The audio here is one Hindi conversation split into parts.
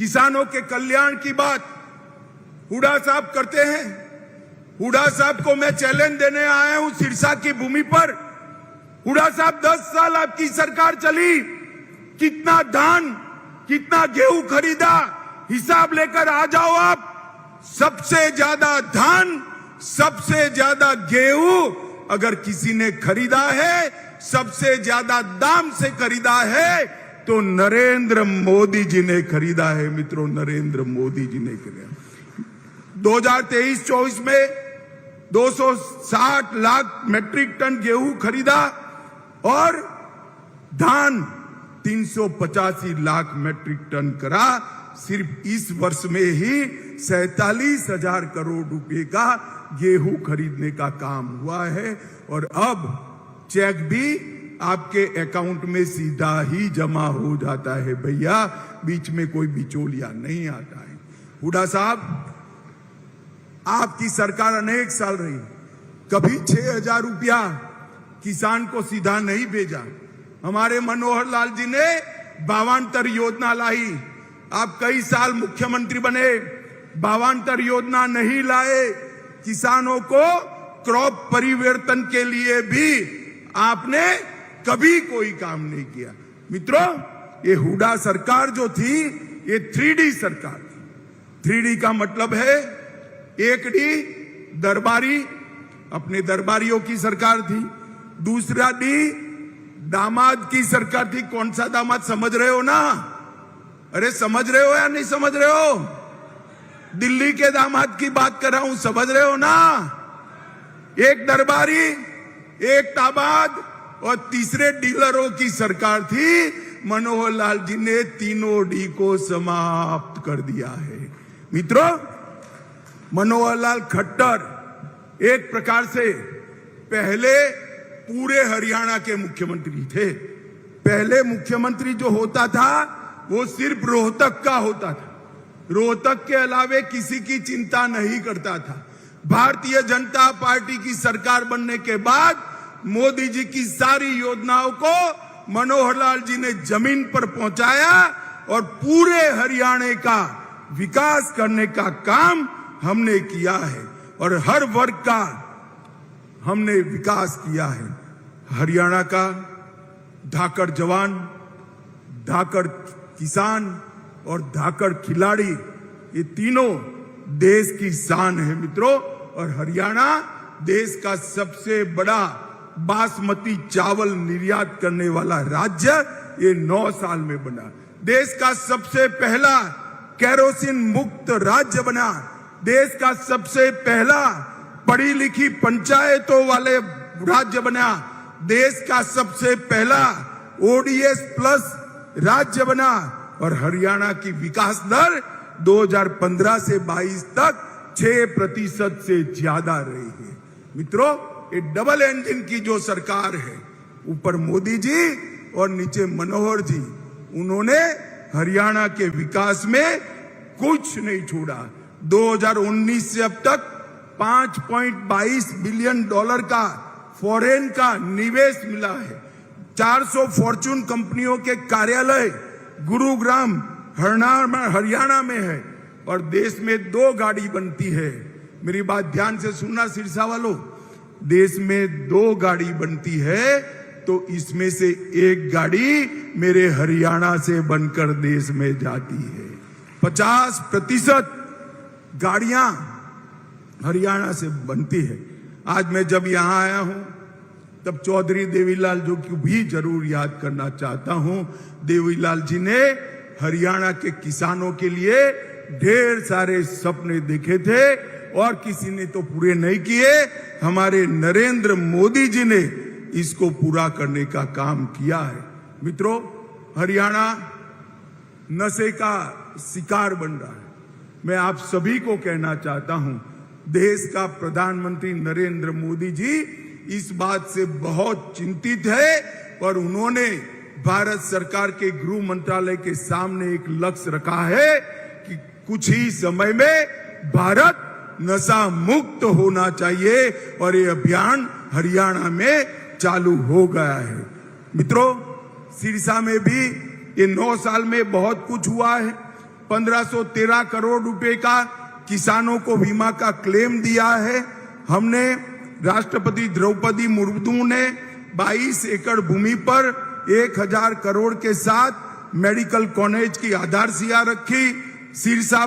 किसानों के कल्याण की बात हुड्डा साहब करते हैं। हुड्डा साहब को मैं चैलेंज देने आया हूं सिरसा की भूमि पर। हुड्डा साहब 10 साल आपकी सरकार चली, कितना धान कितना गेहूं खरीदा, हिसाब लेकर आ जाओ आप। सबसे ज्यादा धान सबसे ज्यादा गेहूं अगर किसी ने खरीदा है, सबसे ज्यादा दाम से खरीदा है तो नरेंद्र मोदी जी ने खरीदा है। मित्रों, नरेंद्र मोदी जी ने खरीदा। 2023-24 में 260 लाख मैट्रिक टन गेहूं खरीदा और धान 385 लाख मैट्रिक टन करा। सिर्फ इस वर्ष में ही 47,000 करोड़ रुपए का गेहूं खरीदने का काम हुआ है और अब चेक भी आपके अकाउंट में सीधा ही जमा हो जाता है भैया, बीच में कोई बिचौलिया नहीं आता है। हुड्डा साहब, आपकी सरकार अनेक साल रही, कभी 6,000 रुपया किसान को सीधा नहीं भेजा। हमारे मनोहर लाल जी ने 52 योजना लाई। आप कई साल मुख्यमंत्री बने, 52 योजना नहीं लाए। किसानों को क्रॉप परिवर्तन के लिए भी आपने कभी कोई काम नहीं किया। मित्रों, ये हुड्डा सरकार जो थी, ये 3D सरकार थी। 3D का मतलब है 1D दरबारी, अपने दरबारियों की सरकार थी। दूसरा D दामाद की सरकार थी। कौन सा दामाद, समझ रहे हो ना? अरे समझ रहे हो या नहीं समझ रहे हो? दिल्ली के दामाद की बात कर रहा हूं, समझ रहे हो ना? एक दरबारी, एक ताबाद और तीसरे डीलरों की सरकार थी। मनोहर लाल जी ने तीनों डी को समाप्त कर दिया है। मित्रों, मनोहर लाल खट्टर एक प्रकार से पहले पूरे हरियाणा के मुख्यमंत्री थे। पहले मुख्यमंत्री जो होता था वो सिर्फ रोहतक का होता था, रोहतक के अलावे किसी की चिंता नहीं करता था। भारतीय जनता पार्टी की सरकार बनने के बाद मोदी जी की सारी योजनाओं को मनोहर लाल जी ने जमीन पर पहुंचाया और पूरे हरियाणा का विकास करने का काम हमने किया है और हर वर्ग का हमने विकास किया है। हरियाणा का धाकड़ जवान, धाकड़ किसान और धाकड़ खिलाड़ी, ये तीनों देश की शान है मित्रों। और हरियाणा देश का सबसे बड़ा बासमती चावल निर्यात करने वाला राज्य ये 9 साल में बना। देश का सबसे पहला केरोसिन मुक्त राज्य बना। देश का सबसे पहला पढ़ी लिखी पंचायतों वाले राज्य बना। देश का सबसे पहला ODS प्लस राज्य बना। और हरियाणा की विकास दर 2015 से 22 तक 6% से ज्यादा रही है। मित्रों, ये डबल इंजन की जो सरकार है, ऊपर मोदी जी और नीचे मनोहर जी, उन्होंने हरियाणा के विकास में कुछ नहीं छोड़ा। 2019 से अब तक $5.22 बिलियन का फॉरेन का निवेश मिला है। 400 फॉर्चून कंपनियों के कार्यालय गुरुग्राम हरियाणा में है और देश में 2 गाड़ी बनती है। मेरी बात ध्यान से सुनना सिरसा वालों, देश में 2 गाड़ी बनती है तो इसमें से 1 गाड़ी मेरे हरियाणा से बनकर देश में जाती है। 50% गाड़ियां हरियाणा से बनती है। आज मैं जब यहां आया हूं तब चौधरी देवीलाल जो की भी जरूर याद करना चाहता हूं। देवीलाल जी ने हरियाणा के किसानों के लिए ढेर सारे सपने देखे थे और किसी ने तो पूरे नहीं किए। हमारे नरेंद्र मोदी जी ने इसको पूरा करने का काम किया है। मित्रों, हरियाणा नशे का शिकार बन रहा है। मैं आप सभी को कहना चाहता हूं, देश का प्रधानमंत्री नरेंद्र मोदी जी इस बात से बहुत चिंतित है और उन्होंने भारत सरकार के गृह मंत्रालय के सामने एक लक्ष्य रखा है कि कुछ ही समय में भारत नशा मुक्त होना चाहिए और ये अभियान हरियाणा में चालू हो गया है। मित्रों, सिरसा में भी ये 9 साल में बहुत कुछ हुआ है। 1513 करोड़ रुपए का किसानों को बीमा का क्लेम दिया है। हमने राष्ट्रपति द्रौपदी मुर्मू ने 22 एकड़ भूमि पर 1000 करोड़ के साथ मेडिकल कॉलेज की आधारशिला रखी। सिरसा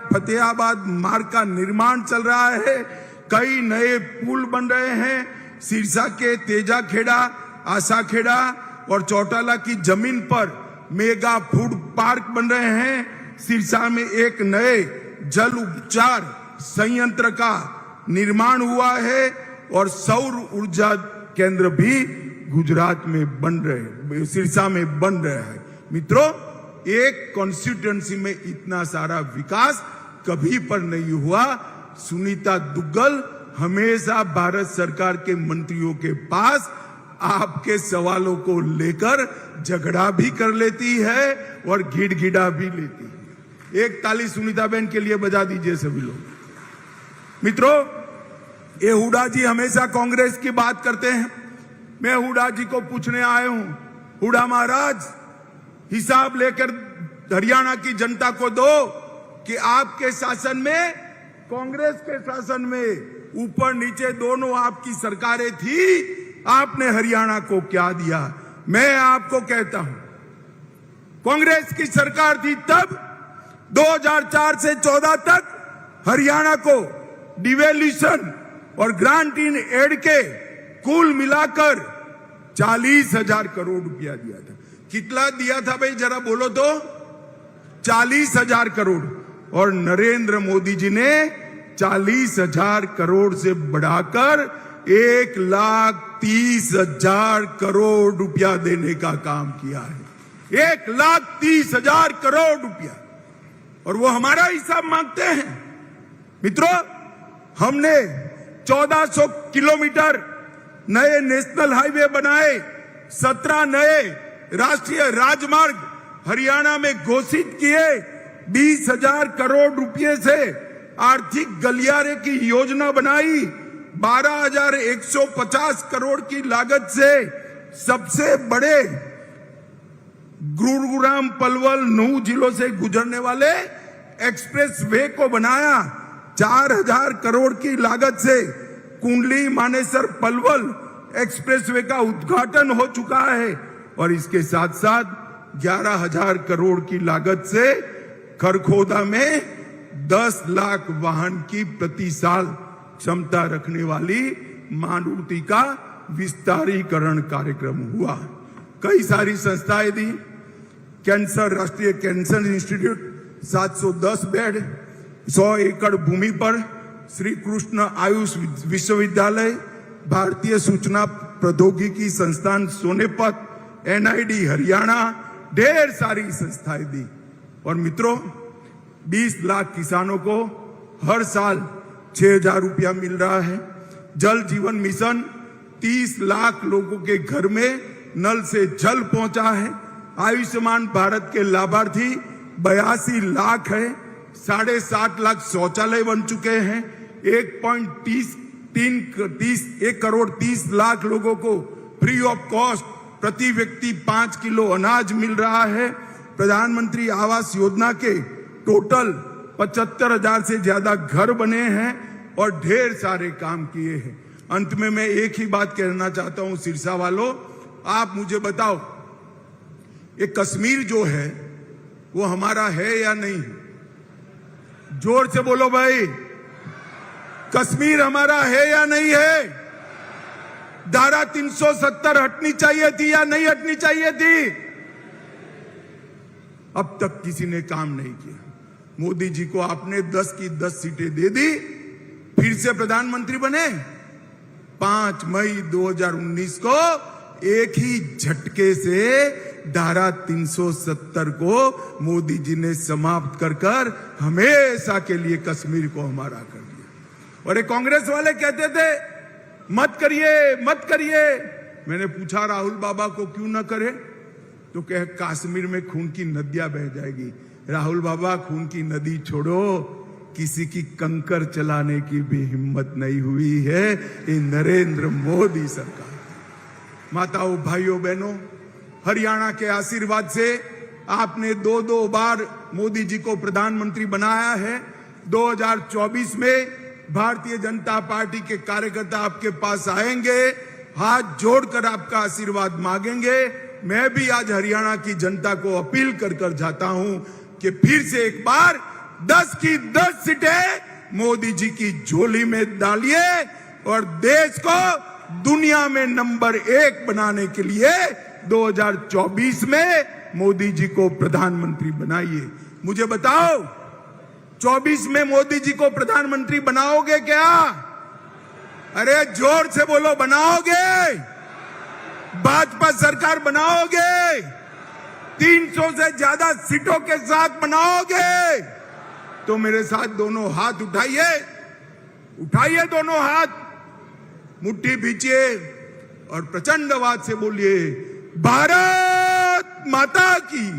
फतेहाबाद मार्ग का निर्माण चल रहा है। कई नए पुल बन रहे हैं। सिरसा के तेजाखेड़ा, आशाखेड़ा और चौटाला की जमीन पर मेगा फूड पार्क बन रहे हैं। सिरसा में एक नए जल उपचार संयंत्र का निर्माण हुआ है और सौर ऊर्जा केंद्र भी गुजरात में बन रहे, सिरसा में बन रहा है। मित्रों, एक कॉन्स्टिट्यूएंसी में इतना सारा विकास कभी पर नहीं हुआ। सुनीता दुग्गल हमेशा भारत सरकार के मंत्रियों के पास आपके सवालों को लेकर झगड़ा भी कर लेती है और गिड़गिड़ा भी लेती है। एक ताली सुनीता बहन के लिए बजा दीजिए सभी लोग। मित्रों, ये हुडा जी हमेशा कांग्रेस की बात करते हैं। मैं हुडा जी को पूछने आया हूं, हुडा महाराज, हिसाब लेकर हरियाणा की जनता को दो कि आपके शासन में, कांग्रेस के शासन में, ऊपर नीचे दोनों आपकी सरकारें थी, आपने हरियाणा को क्या दिया। मैं आपको कहता हूं, कांग्रेस की सरकार थी तब 2004 से 14 तक हरियाणा को डिवेल्यूशन और ग्रांट इन एड के कुल मिलाकर 40,000 करोड़ रुपया दिया था। कितना दिया था भाई, जरा बोलो तो? 40,000 करोड़। और नरेंद्र मोदी जी ने 40,000 करोड़ से बढ़ाकर 1,30,000 करोड़ रुपया देने का काम किया है। 1,30,000 करोड़ रुपया, और वो हमारा हिसाब मांगते हैं। मित्रों, हमने 1400 किलोमीटर नए नेशनल हाईवे बनाए, 17 नए राष्ट्रीय राजमार्ग हरियाणा में घोषित किए, 20,000 करोड़ रुपए से आर्थिक गलियारे की योजना बनाई, 12,150 करोड़ की लागत से सबसे बड़े गुरुग्राम पलवल 9 जिलों से गुजरने वाले एक्सप्रेस वे को बनाया, 4,000 करोड़ की लागत से कुंडली मानेसर पलवल एक्सप्रेसवे का उद्घाटन हो चुका है। और इसके साथ साथ 11,000 करोड़ की लागत से खरखोदा में 10 लाख वाहन की प्रति साल क्षमता रखने वाली मारुति का विस्तारीकरण कार्यक्रम हुआ। कई सारी संस्थाएं दी। कैंसर, राष्ट्रीय कैंसर इंस्टीट्यूट 710 बेड, 100 एकड़ भूमि पर श्री कृष्ण आयुष विश्वविद्यालय, भारतीय सूचना प्रौद्योगिकी संस्थान सोनेपत, NID हरियाणा, ढेर सारी संस्थाएं दी। और मित्रों, 20 लाख किसानों को हर साल 6,000 रुपया मिल रहा है। जल जीवन मिशन, 30 लाख लोगों के घर में नल से जल पहुंचा है। आयुष्मान भारत के लाभार्थी 82 लाख है। 7.5 लाख शौचालय बन चुके हैं। 1 करोड़ 30 लाख लोगों को फ्री ऑफ कॉस्ट प्रति व्यक्ति 5 किलो अनाज मिल रहा है। प्रधानमंत्री आवास योजना के टोटल 75,000 से ज्यादा घर बने हैं और ढेर सारे काम किए हैं। अंत में मैं एक ही बात कहना चाहता हूं, सिरसा वालों, आप मुझे बताओ, ये कश्मीर जो है वो हमारा है या नहीं? जोर से बोलो भाई, कश्मीर हमारा है या नहीं है? धारा 370 हटनी चाहिए थी या नहीं हटनी चाहिए थी? अब तक किसी ने काम नहीं किया। मोदी जी को आपने 10 की 10 सीटें दे दी, फिर से प्रधानमंत्री बने। 5 मई 2019 को एक ही झटके से धारा 370 को मोदी जी ने समाप्त कर हमेशा के लिए कश्मीर को हमारा कर दिया। और ये कांग्रेस वाले कहते थे मत करिए मत करिए। मैंने पूछा राहुल बाबा को क्यों न करे, तो कहे कश्मीर में खून की नदियां बह जाएगी। राहुल बाबा, खून की नदी छोड़ो, किसी की कंकर चलाने की भी हिम्मत नहीं हुई है ये नरेंद्र मोदी सरकार। माताओं, भाइयों, बहनों, हरियाणा के आशीर्वाद से आपने दो बार मोदी जी को प्रधानमंत्री बनाया है। 2024 में भारतीय जनता पार्टी के कार्यकर्ता आपके पास आएंगे, हाथ जोड़कर आपका आशीर्वाद मांगेंगे। मैं भी आज हरियाणा की जनता को अपील कर जाता हूं कि फिर से एक बार 10 की 10 सीटें मोदी जी की झोली में डालिए और देश को दुनिया में नंबर 1 बनाने के लिए 2024 में मोदी जी को प्रधानमंत्री बनाइए। मुझे बताओ, 24 में मोदी जी को प्रधानमंत्री बनाओगे क्या? अरे जोर से बोलो, बनाओगे? भाजपा सरकार बनाओगे? 300 से ज्यादा सीटों के साथ बनाओगे? तो मेरे साथ दोनों हाथ उठाइए, उठाइए दोनों हाथ, मुट्ठी भींचिए और प्रचंड आवाज से बोलिए, भारत माता की।